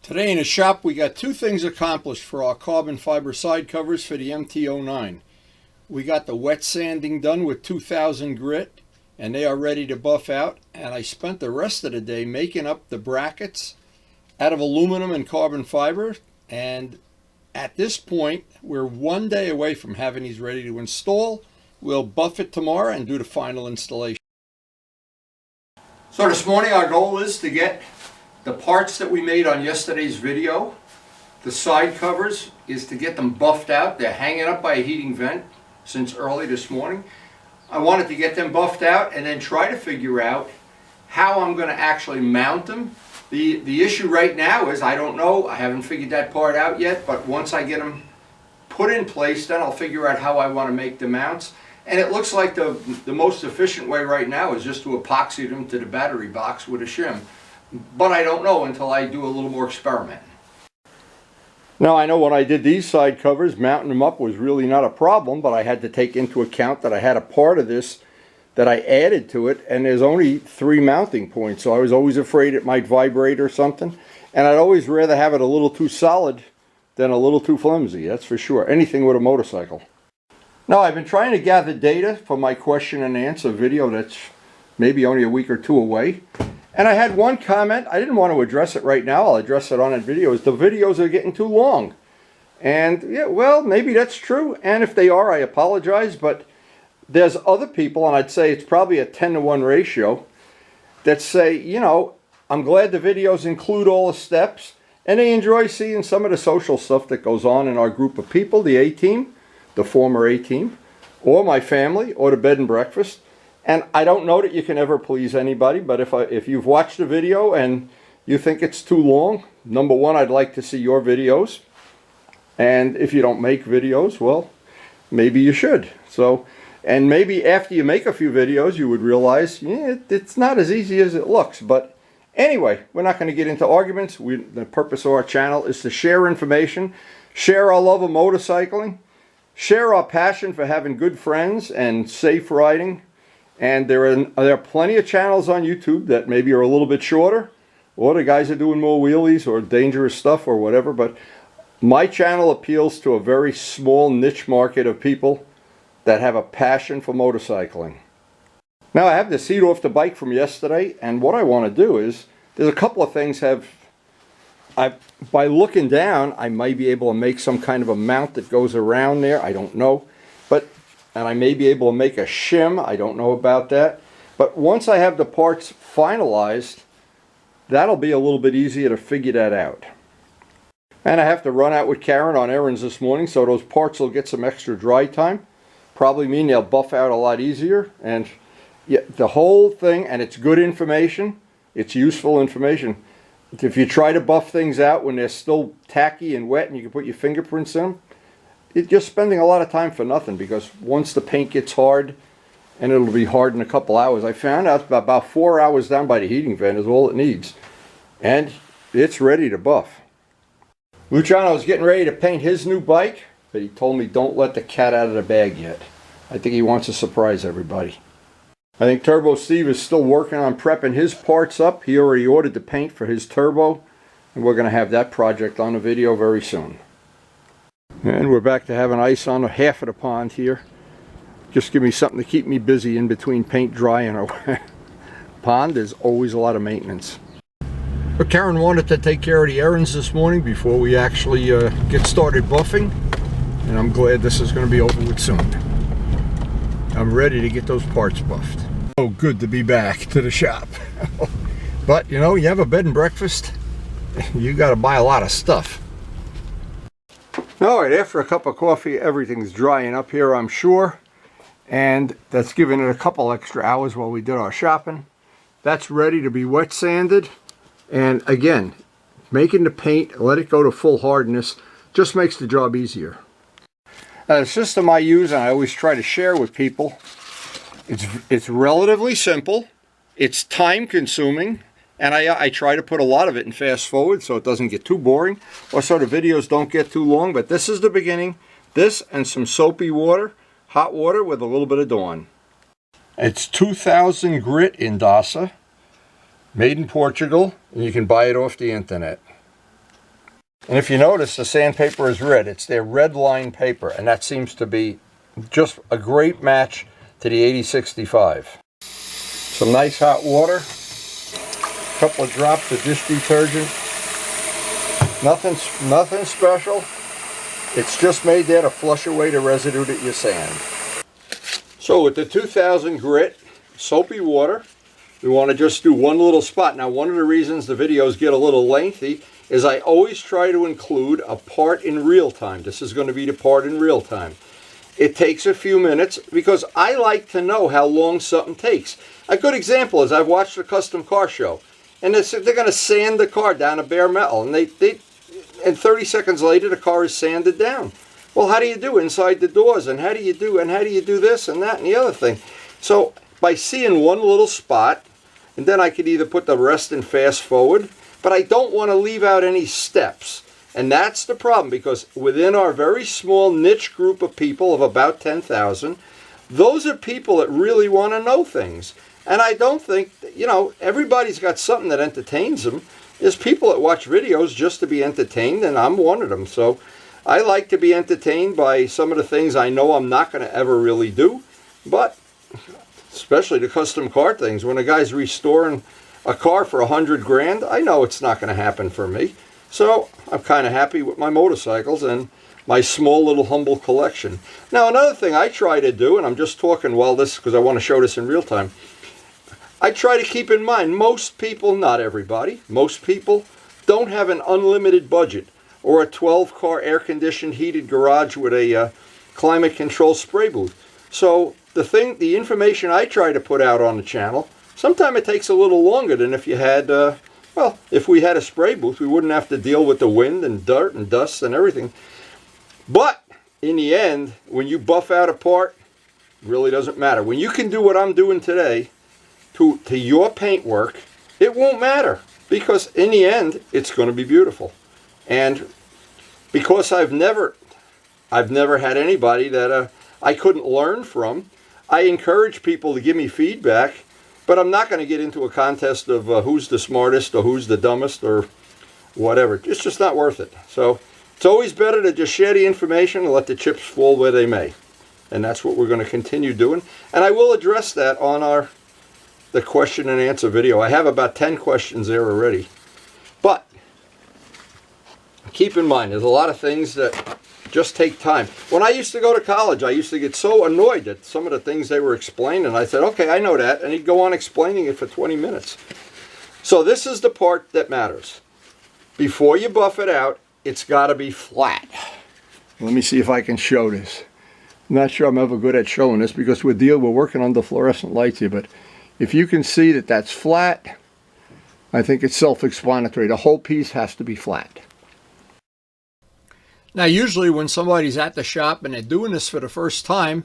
Today in the shop we got two things accomplished for our carbon fiber side covers for the Mt09. We got the wet sanding done with 2000 grit and they are ready to buff out, and I spent the rest of the day making up the brackets out of aluminum and carbon fiber, and at this point we're one day away from having these ready to install. We'll buff it tomorrow and do the final installation. So this morning our goal is to get the parts that we made on yesterday's video, the side covers, is to get them buffed out. They're hanging up by a heating vent since early this morning. I wanted to get them buffed out and then try to figure out how I'm going to actually mount them. The issue right now is I don't know. I haven't figured that part out yet, but once I get them put in place, then I'll figure out how I want to make the mounts. And it looks like the most efficient way right now is just to epoxy them to the battery box with a shim. But I don't know until I do a little more experiment. Now I know when I did these side covers, mounting them up was really not a problem, but I had to take into account that I had a part of this that I added to it, and there's only 3 mounting points, so I was always afraid it might vibrate or something. And I'd always rather have it a little too solid than a little too flimsy, that's for sure. Anything with a motorcycle. Now I've been trying to gather data for my question and answer video that's maybe only a week or 2 away. And I had one comment. I didn't want to address it right now. I'll address it on a video. The videos are getting too long. And yeah, well, maybe that's true. And if they are, I apologize. But there's other people, and I'd say it's probably a 10-to-1 ratio, that say, you know, I'm glad the videos include all the steps. And they enjoy seeing some of the social stuff that goes on in our group of people, the A-team, the former A-team, or my family, or the bed and breakfast. And I don't know that you can ever please anybody, but if you've watched a video and you think it's too long, number one, I'd like to see your videos. And if you don't make videos, well, maybe you should. So, and maybe after you make a few videos, you would realize, yeah, it's not as easy as it looks. But anyway, we're not going to get into arguments. The purpose of our channel is to share information, share our love of motorcycling, share our passion for having good friends and safe riding. And there are plenty of channels on YouTube that maybe are a little bit shorter, or the guys are doing more wheelies or dangerous stuff or whatever. But my channel appeals to a very small niche market of people that have a passion for motorcycling. Now I have the seat off the bike from yesterday, and what I want to do is, there's a couple of things by looking down, I might be able to make some kind of a mount that goes around there. I don't know. And I may be able to make a shim. I don't know about that. But once I have the parts finalized, that'll be a little bit easier to figure that out. And I have to run out with Karen on errands this morning, so those parts will get some extra dry time. Probably mean they'll buff out a lot easier. And yeah, the whole thing, and it's good information. It's useful information. If you try to buff things out when they're still tacky and wet and you can put your fingerprints in them, it's just spending a lot of time for nothing, because once the paint gets hard, and it'll be hard in a couple hours, I found out about 4 hours down by the heating vent is all it needs. And it's ready to buff. Luciano's getting ready to paint his new bike, but he told me don't let the cat out of the bag yet. I think he wants to surprise everybody. I think Turbo Steve is still working on prepping his parts up. He already ordered the paint for his turbo, and we're going to have that project on the video very soon. And we're back to having ice on half of the pond here. Just give me something to keep me busy in between paint dry and a pond. There's always a lot of maintenance. But Karen wanted to take care of the errands this morning before we actually get started buffing. And I'm glad this is going to be over with soon. I'm ready to get those parts buffed. Oh, good to be back to the shop. But, you know, you have a bed and breakfast, you got to buy a lot of stuff. Alright, after a cup of coffee, everything's drying up here, I'm sure. And that's giving it a couple extra hours while we did our shopping. That's ready to be wet sanded. And again, making the paint, let it go to full hardness, just makes the job easier. Now the system I use, and I always try to share with people, it's relatively simple, it's time consuming, and I try to put a lot of it in fast forward so it doesn't get too boring, or so the videos don't get too long. But this is the beginning. This and some soapy water, hot water with a little bit of Dawn. It's 2000 grit in Dasa, made in Portugal, and you can buy it off the internet. And if you notice, the sandpaper is red. It's their red line paper, and that seems to be just a great match to the 8065. Some nice hot water, a couple of drops of dish detergent. Nothing special. It's just made there to flush away the residue that you sand. So with the 2000 grit, soapy water, we want to just do one little spot. Now, one of the reasons the videos get a little lengthy is I always try to include a part in real time. This is going to be the part in real time. It takes a few minutes because I like to know how long something takes. A good example is I've watched a custom car show, and they're going to sand the car down to bare metal, and and 30 seconds later the car is sanded down. Well, how do you do inside the doors, and how do you do this and that and the other thing? So by seeing one little spot, and then I could either put the rest in fast forward, but I don't want to leave out any steps. And that's the problem, because within our very small niche group of people of about 10,000, those are people that really want to know things. And I don't think, everybody's got something that entertains them. There's people that watch videos just to be entertained, and I'm one of them. So I like to be entertained by some of the things I know I'm not going to ever really do. But especially the custom car things, when a guy's restoring a car for 100 grand, I know it's not going to happen for me. So I'm kind of happy with my motorcycles and my small little humble collection. Now, another thing I try to do, and I'm just talking while this, because I want to show this in real time, I try to keep in mind, most people, not everybody, most people don't have an unlimited budget or a 12-car air-conditioned heated garage with a climate control spray booth. So the information I try to put out on the channel, sometimes it takes a little longer than if you had, well, if we had a spray booth, we wouldn't have to deal with the wind and dirt and dust and everything. But in the end, when you buff out a part, it really doesn't matter. When you can do what I'm doing today to your paintwork, it won't matter, because in the end, it's going to be beautiful. And because I've never had anybody that I couldn't learn from, I encourage people to give me feedback, but I'm not going to get into a contest of who's the smartest or who's the dumbest or whatever. It's just not worth it. So it's always better to just share the information and let the chips fall where they may. And that's what we're going to continue doing. And I will address that on the question and answer video. I have about 10 questions there already. But keep in mind, there's a lot of things that just take time. When I used to go to college, I used to get so annoyed at some of the things they were explaining. I said, okay, I know that. And he'd go on explaining it for 20 minutes. So this is the part that matters. Before you buff it out, it's got to be flat. Let me see if I can show this. I'm not sure I'm ever good at showing this because we're working under fluorescent lights here, but if you can see that that's flat, I think it's self-explanatory. The whole piece has to be flat. Now, usually when somebody's at the shop and they're doing this for the first time,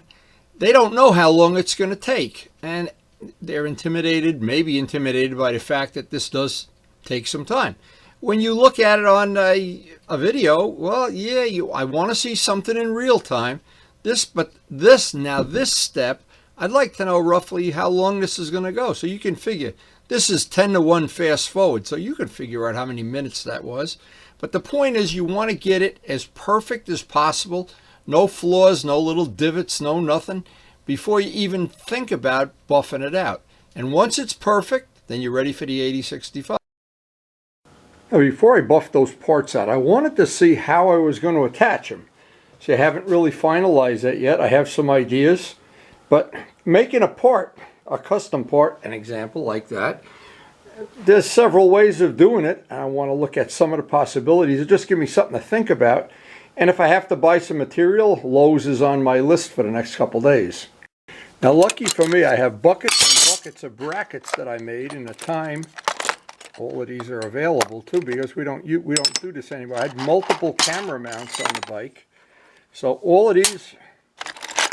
they don't know how long it's going to take. And they're maybe intimidated by the fact that this does take some time. When you look at it on a video, well, yeah, I want to see something in real time. This step, I'd like to know roughly how long this is going to go. So you can figure, this is 10-to-1 fast forward. So you can figure out how many minutes that was. But the point is, you want to get it as perfect as possible. No flaws, no little divots, no nothing, before you even think about buffing it out. And once it's perfect, then you're ready for the 8065. Now, before I buffed those parts out, I wanted to see how I was going to attach them. See, I haven't really finalized that yet. I have some ideas. But making a custom part, an example like that, there's several ways of doing it. I want to look at some of the possibilities. It just give me something to think about. And if I have to buy some material, Lowe's is on my list for the next couple days. Now, lucky for me, I have buckets and buckets of brackets that I made in the time. All of these are available too, because we don't do this anymore. I had multiple camera mounts on the bike, so all of these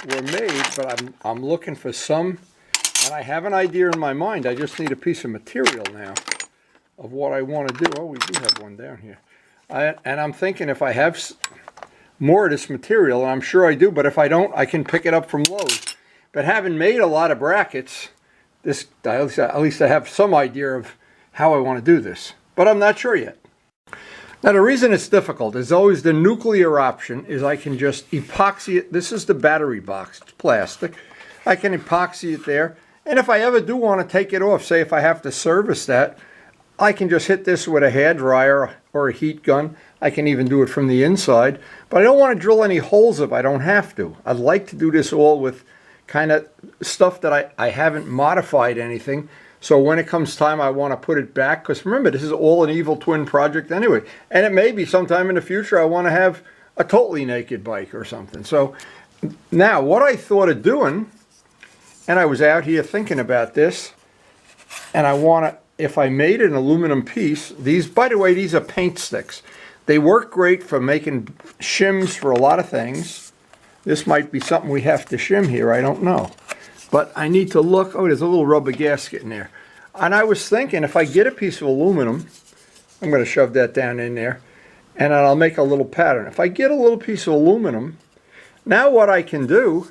were made. But I'm looking for some. And I have an idea in my mind. I just need a piece of material now of what I want to do. Oh, we do have one down here. And I'm thinking if I have more of this material, and I'm sure I do, but if I don't, I can pick it up from Lowe's. But having made a lot of brackets, at least I have some idea of how I want to do this. But I'm not sure yet. Now the reason it's difficult is always the nuclear option is I can just epoxy it. This is the battery box, it's plastic. I can epoxy it there, and if I ever do want to take it off, say if I have to service that, I can just hit this with a hairdryer or a heat gun. I can even do it from the inside, but I don't want to drill any holes if I don't have to. I'd like to do this all with kind of stuff that I haven't modified anything. So when it comes time, I want to put it back, because remember, this is all an evil twin project anyway. And it may be sometime in the future I want to have a totally naked bike or something. So now what I thought of doing, and I was out here thinking about this, and I want to, if I made an aluminum piece, these, by the way, these are paint sticks. They work great for making shims for a lot of things. This might be something we have to shim here, I don't know. But I need to look, oh, there's a little rubber gasket in there. And I was thinking if I get a piece of aluminum, I'm going to shove that down in there, and then I'll make a little pattern. If I get a little piece of aluminum, now what I can do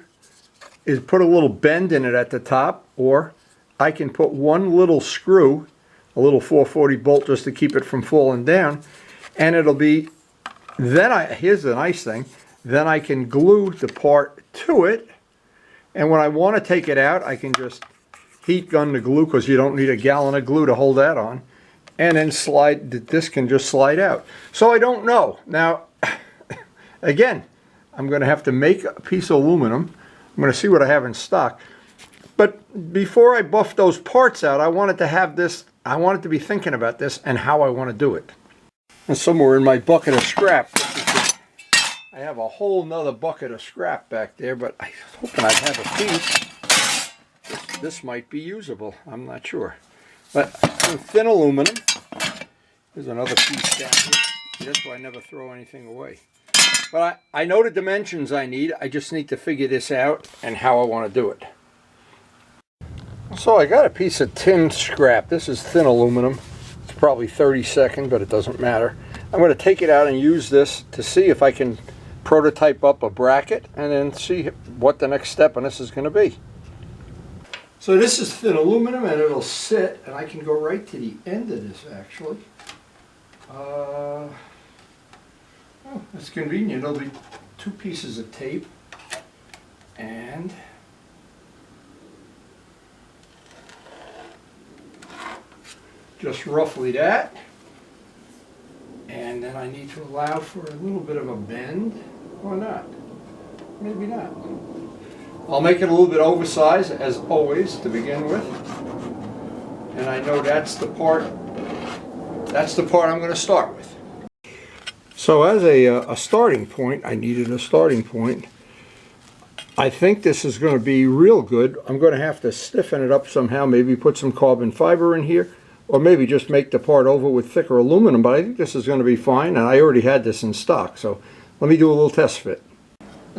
is put a little bend in it at the top, or I can put one little screw, a little 440 bolt just to keep it from falling down, and it'll be, then here's the nice thing, then I can glue the part to it, and when I want to take it out, I can just heat gun the glue, because you don't need a gallon of glue to hold that on, and then slide, this can just slide out. So I don't know. Now, again, I'm going to have to make a piece of aluminum. I'm going to see what I have in stock. But before I buff those parts out, I wanted to have this, I wanted to be thinking about this and how I want to do it. And somewhere in my bucket of scrap, I have a whole nother bucket of scrap back there, but I was hoping I'd have a piece. This might be usable, I'm not sure. But some thin aluminum. There's another piece down here. That's why I never throw anything away. But I know the dimensions I need. I just need to figure this out and how I want to do it. So I got a piece of tin scrap. This is thin aluminum. It's probably 32nd, but it doesn't matter. I'm going to take it out and use this to see if I can prototype up a bracket and then see what the next step on this is going to be. So this is thin aluminum, and it'll sit, and I can go right to the end of this actually. Oh, that's convenient. It'll be 2 pieces of tape and just roughly that. And then I need to allow for a little bit of a bend, or not. Maybe not. I'll make it a little bit oversized, as always, to begin with. And I know that's the part I'm going to start with. So as a starting point, I needed a starting point. I think this is going to be real good. I'm going to have to stiffen it up somehow, maybe put some carbon fiber in here, or maybe just make the part over with thicker aluminum, but I think this is going to be fine, and I already had this in stock, so let me do a little test fit.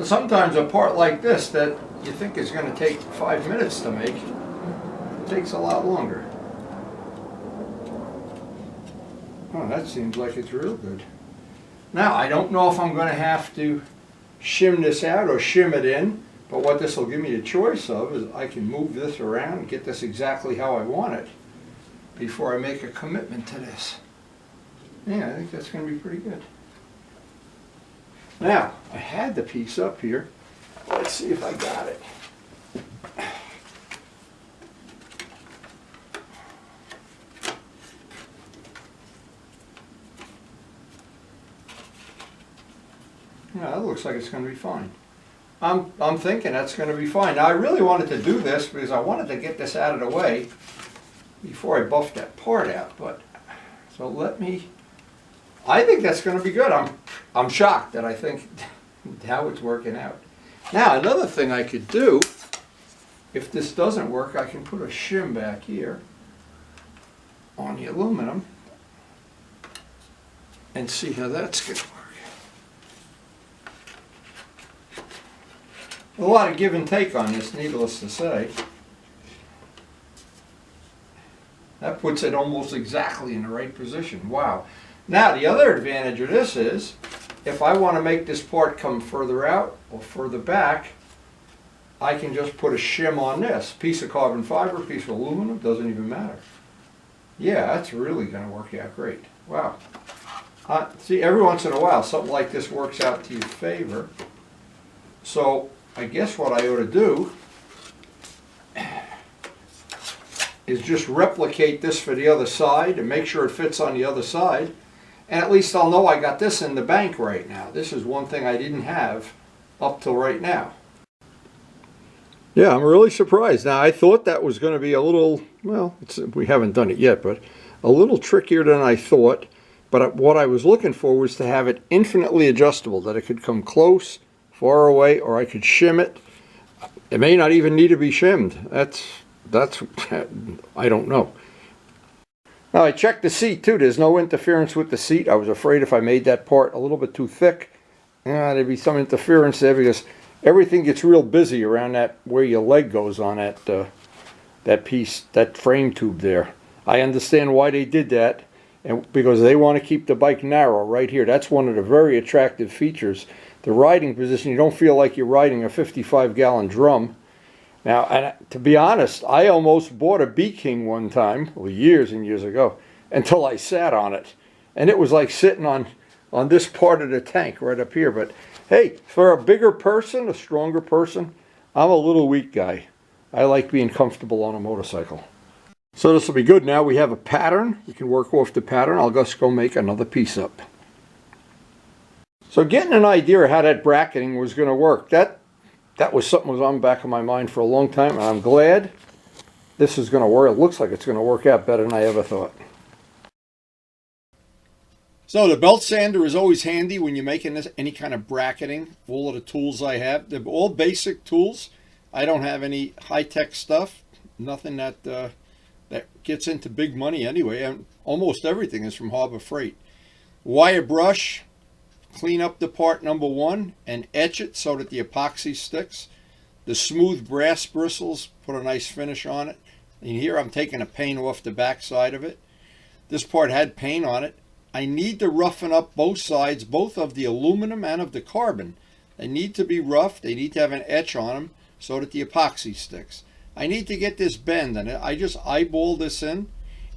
Sometimes a part like this that you think is going to take 5 minutes to make, it takes a lot longer. Oh, that seems like it's real good. Now, I don't know if I'm going to have to shim this out or shim it in, but what this will give me a choice of is I can move this around and get this exactly how I want it before I make a commitment to this. Yeah, I think that's going to be pretty good. Now, I had the piece up here. Let's see if I got it. Yeah, that looks like it's going to be fine. I'm thinking that's going to be fine. Now, I really wanted to do this because I wanted to get this out of the way before I buff that part out. But so let me. I think that's going to be good. I'm shocked that I think how it's working out. Now, another thing I could do, if this doesn't work, I can put a shim back here on the aluminum and see how that's going to work. A lot of give and take on this, needless to say. That puts it almost exactly in the right position. Wow. Now, the other advantage of this is, if I want to make this part come further out or further back, I can just put a shim on this. Piece of carbon fiber, piece of aluminum, doesn't even matter. Yeah, that's really going to work out great. Wow. See, every once in a while, something like this works out to your favor. So I guess what I ought to do is just replicate this for the other side and make sure it fits on the other side. And at least I'll know I got this in the bank right now. This is one thing I didn't have up till right now. Yeah, I'm really surprised. Now, I thought that was going to be a little, well, we haven't done it yet, but a little trickier than I thought. But what I was looking for was to have it infinitely adjustable, that it could come close, far away, or I could shim it. It may not even need to be shimmed. That's I don't know. Now, I checked the seat, too. There's no interference with the seat. I was afraid if I made that part a little bit too thick, there'd be some interference there, because everything gets real busy around that, where your leg goes on that piece, that frame tube there. I understand why they did that, and because they want to keep the bike narrow right here. That's one of the very attractive features. The riding position, you don't feel like you're riding a 55-gallon drum. Now, and to be honest, I almost bought a B-King one time, well, years and years ago, until I sat on it. And it was like sitting on this part of the tank right up here. But hey, for a bigger person, a stronger person, I'm a little weak guy. I like being comfortable on a motorcycle. So this will be good. Now we have a pattern. We can work off the pattern. I'll just go make another piece up. So getting an idea of how that bracketing was going to work, that was something that was on the back of my mind for a long time, and I'm glad this is going to work. It looks like it's going to work out better than I ever thought. So the belt sander is always handy when you're making any kind of bracketing. All of the tools I have, they're all basic tools. I don't have any high-tech stuff, nothing that gets into big money anyway. And almost everything is from Harbor Freight. Wire brush. Clean up the part number one and etch it so that the epoxy sticks. The smooth brass bristles, put a nice finish on it. And here I'm taking a paint off the back side of it. This part had paint on it. I need to roughen up both sides, both of the aluminum and of the carbon. They need to be rough. They need to have an etch on them so that the epoxy sticks. I need to get this bend, and I just eyeballed this in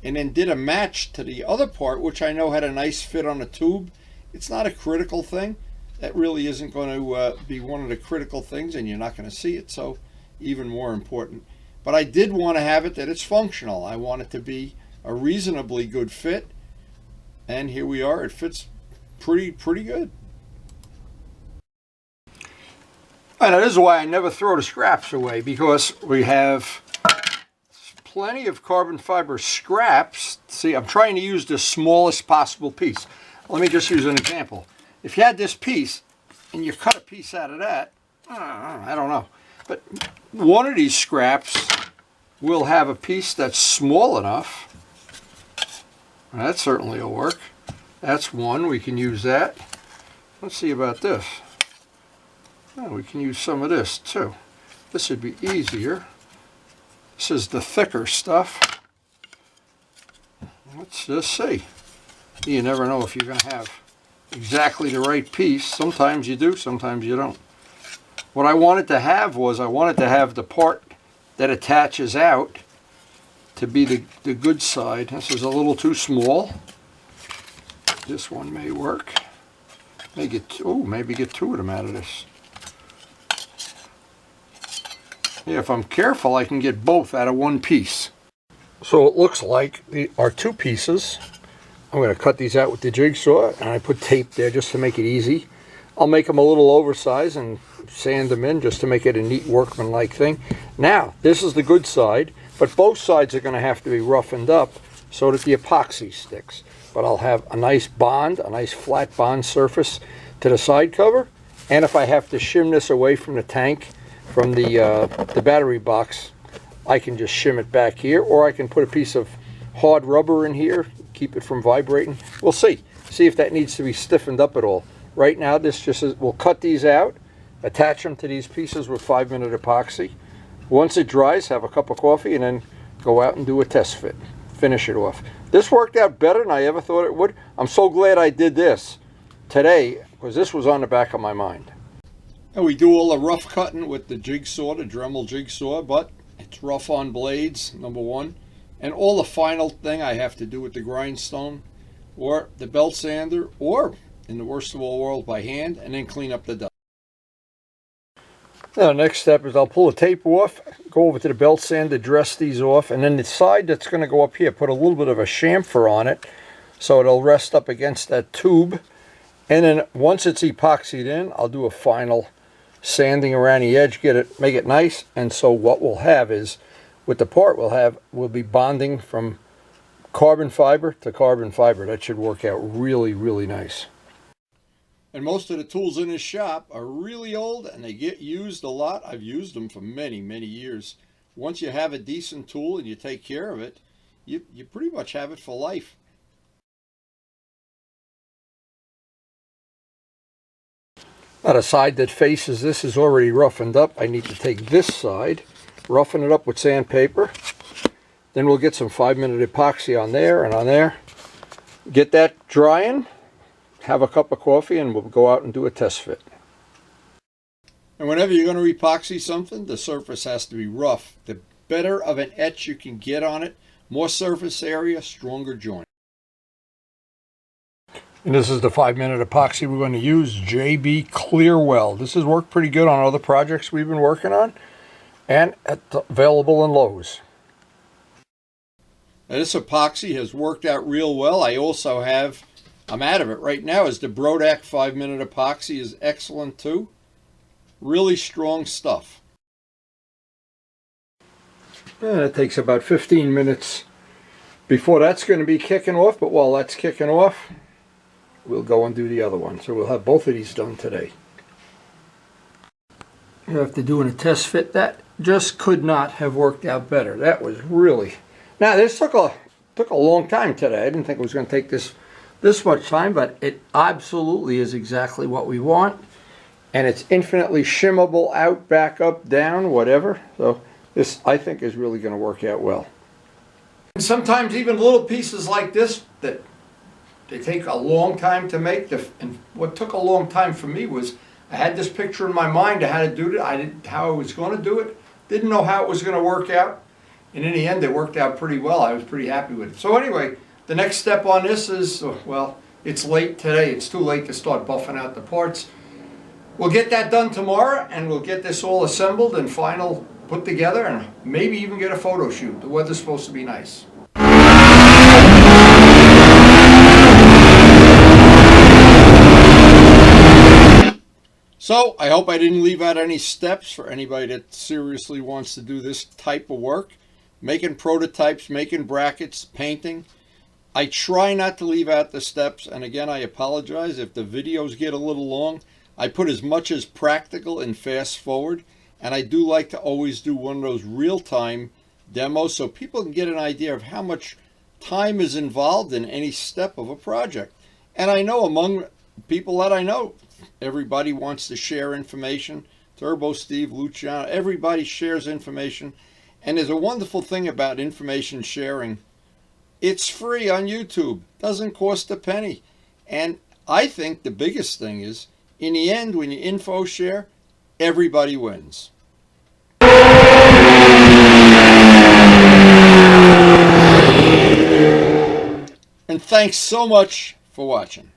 and then did a match to the other part, which I know had a nice fit on the tube. It's not a critical thing. That really isn't going to be one of the critical things, and you're not going to see it, so even more important. But I did want to have it that it's functional. I want it to be a reasonably good fit, and here we are. It fits pretty good. And that is why I never throw the scraps away, because we have plenty of carbon fiber scraps. See, I'm trying to use the smallest possible piece. Let me just use an example. If you had this piece and you cut a piece out of that, I don't know. But one of these scraps will have a piece that's small enough. That certainly will work. That's one. We can use that. Let's see about this. Oh, we can use some of this too. This would be easier. This is the thicker stuff. Let's just see. You never know if you're going to have exactly the right piece. Sometimes you do, sometimes you don't. What I wanted to have was, I wanted to have the part that attaches out to be the good side. This is a little too small. This one may work. Maybe get two of them out of this. Yeah, if I'm careful, I can get both out of one piece. So it looks like our two pieces. I'm going to cut these out with the jigsaw, and I put tape there just to make it easy. I'll make them a little oversized and sand them in just to make it a neat workmanlike thing. Now, this is the good side, but both sides are going to have to be roughened up so that the epoxy sticks. But I'll have a nice bond, a nice flat bond surface to the side cover, and if I have to shim this away from the tank, from the battery box, I can just shim it back here, or I can put a piece of hard rubber in here, keep it from vibrating. We'll see if that needs to be stiffened up at all. Right now, this just is, we'll cut these out, attach them to these pieces with 5-minute epoxy. Once it dries, have a cup of coffee, and then go out and do a test fit. Finish it off. This worked out better than I ever thought it would. I'm so glad I did this today, because this was on the back of my mind. And we do all the rough cutting with the jigsaw, the Dremel jigsaw, but it's rough on blades, number one. And all the final thing I have to do with the grindstone. or the belt sander, or in the worst of all worlds by hand, and then clean up the dust. Now the next step is I'll pull the tape off, go over to the belt sander, dress these off, and then the side that's going to go up here, put a little bit of a chamfer on it so it'll rest up against that tube. And then once it's epoxied in, I'll do a final sanding around the edge, make it nice. And so what we'll have is, with the part we'll be bonding from carbon fiber to carbon fiber. That should work out really, really nice. And most of the tools in this shop are really old and they get used a lot. I've used them for many, many years. Once you have a decent tool and you take care of it, you pretty much have it for life. Now the side that faces this is already roughened up. I need to take this side, roughen it up with sandpaper. Then we'll get some 5-minute epoxy on there and on there. Get that drying, have a cup of coffee, and we'll go out and do a test fit. And whenever you're going to epoxy something, the surface has to be rough. The better of an etch you can get on it, more surface area, stronger joint. And this is the 5-minute epoxy we're going to use, JB Clearwell. This has worked pretty good on other projects we've been working on, and available in Lowe's. Now this epoxy has worked out real well. I also have, I'm out of it right now, is the Brodak 5-minute epoxy is excellent too. Really strong stuff. And it takes about 15 minutes before that's going to be kicking off, but while that's kicking off, we'll go and do the other one. So we'll have both of these done today. After doing a test fit, that just could not have worked out better. That was really... Now this took a long time today. I didn't think it was going to take this much time, but it absolutely is exactly what we want. And it's infinitely shimmable out, back, up, down, whatever. So this, I think, is really going to work out well. And sometimes even little pieces like this that they take a long time to make. And what took a long time for me was I had this picture in my mind of how to do it. How I was going to do it. Didn't know how it was going to work out. And in the end, it worked out pretty well. I was pretty happy with it. So anyway, the next step on this is, well, it's late today. It's too late to start buffing out the parts. We'll get that done tomorrow, and we'll get this all assembled and final put together, and maybe even get a photo shoot. The weather's supposed to be nice. So, I hope I didn't leave out any steps for anybody that seriously wants to do this type of work. Making prototypes, making brackets, painting. I try not to leave out the steps, and again, I apologize if the videos get a little long. I put as much as practical and fast forward, and I do like to always do one of those real-time demos so people can get an idea of how much time is involved in any step of a project. And I know among people that I know, everybody wants to share information. Turbo, Steve, Luciano, everybody shares information. And there's a wonderful thing about information sharing. It's free on YouTube. Doesn't cost a penny. And I think the biggest thing is, in the end, when you info share, everybody wins. And thanks so much for watching.